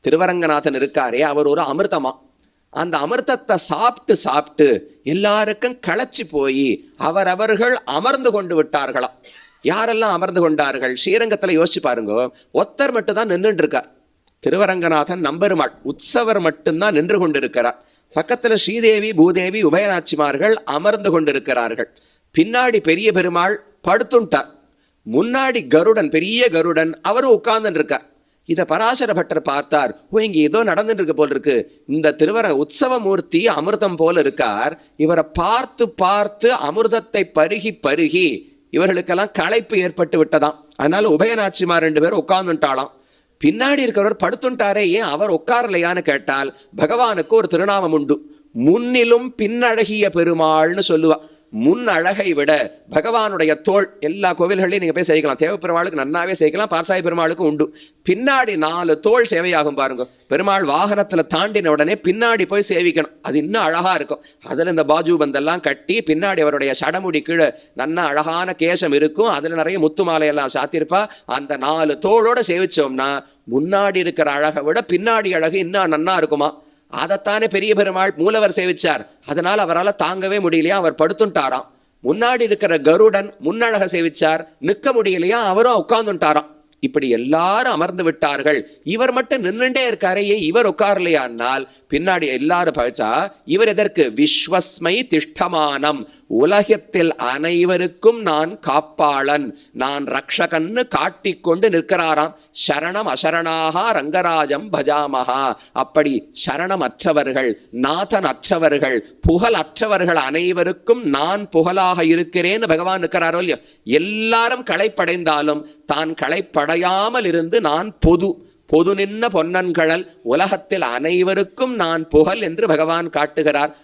திருவரங்கநாதன் இருக்காரே அவர் ஒரு அமிர்தமா. அந்த அமிர்தத்தை சாப்பிட்டு சாப்பிட்டு எல்லாருக்கும் களைச்சி போய் அவரவர்கள் அமர்ந்து கொண்டு விட்டார்களாம். யாரெல்லாம் அமர்ந்து கொண்டார்கள்? ஸ்ரீரங்கத்தில் யோசிச்சு பாருங்க, ஒத்தர் மட்டும் தான் நின்றுட்டு இருக்கார். திருவரங்கநாதன் நம்பெருமாள் உற்சவர் மட்டும்தான் நின்று கொண்டிருக்கிறார். பக்கத்தில் ஸ்ரீதேவி பூதேவி உபயநாச்சிமார்கள் அமர்ந்து கொண்டிருக்கிறார்கள். பின்னாடி பெரிய பெருமாள் படுத்துட்டார். முன்னாடி கருடன், பெரிய கருடன், அவரும் உட்கார்ந்து இருக்கார். இதை பராசர பட்டர் பார்த்தார். இங்க ஏதோ நடந்துட்டு இருக்கு போல் இருக்கு. இந்த உற்சவமூர்த்தி அமிர்தம் போல இருக்கார். இவரை பார்த்து பார்த்து அமிர்தத்தை பருகி பருகி இவர்களுக்கெல்லாம் களைப்பு ஏற்பட்டு விட்டதாம். அதனால உபயநாச்சிமார் 2 பேரும் உட்கார்ந்துட்டாளாம். பின்னாடி இருக்கிறவர் படுத்துட்டாரே, ஏன் அவர் உட்காரலையான்னு கேட்டால் பகவானுக்கு ஒரு திருநாமம் உண்டு. முன்னிலும் பின்னழகிய பெருமாள்னு சொல்லுவா. முன் அழகை விட பகவானுடைய தோள் எல்லா கோவில்களையும் நீங்க போய் சேவிக்கலாம். தேவப்பெருமாளுக்கு நன்னாவே சேவிக்கலாம், பாசாய பெருமாளுக்கு உண்டு. பின்னாடி 4 தோள் சேவையாகும் பாருங்க. பெருமாள் வாகனத்துல தாண்டின உடனே பின்னாடி போய் சேவிக்கணும். அது இன்னும் அழகா இருக்கும். அதுல இந்த பாஜு பந்தெல்லாம் கட்டி பின்னாடி அவருடைய சடமுடி கீழே நல்ல அழகான கேசம் இருக்கும். அதுல நிறைய முத்து மாலையெல்லாம் சாத்திருப்பா. அந்த 4 தோளோட சேவிச்சோம்னா முன்னாடி இருக்கிற அழகை விட பின்னாடி அழகு இன்னும் நன்னா இருக்குமா. அதைத்தானே பெரிய பெருமாள் மூலவர் சேவிச்சார். அதனால அவரால் தாங்கவே முடியலையா, அவர் படுத்துட்டாராம். முன்னாடி இருக்கிற கருடன் முன்னழக சேவிச்சார், நிற்க முடியலையா, அவரும் உட்கார்ந்துட்டாராம். இப்படி எல்லாரும் அமர்ந்து விட்டார்கள். இவர் மட்டும் நின்றுட்டே இருக்காரே, இவர் உட்காரலையானால் பின்னாடி எல்லாரும் பழிச்சா இவர் எதற்கு? விஸ்வஸ்மை திஷ்டமானம், உலகத்தில் அனைவருக்கும் நான் காப்பாளன், நான் ரக்ஷகன்னு காட்டிக்கொண்டு நிற்கிறாராம். சரணம் அசரணாக ரங்கராஜம் பஜாமகா. அப்படி சரணம் அற்றவர்கள், நாதன் அற்றவர்கள், புகழ் அற்றவர்கள் அனைவருக்கும் நான் புகழாக இருக்கிறேன்னு பகவான் இருக்கிறாரோ இல்லையோ. எல்லாரும் களைப்படைந்தாலும் தான் களைப்படையாமல் இருந்து நான் பொது நின்ன பொன்னன்கழல், உலகத்தில் அனைவருக்கும் நான் புகழ் என்று பகவான் காட்டுகிறார்.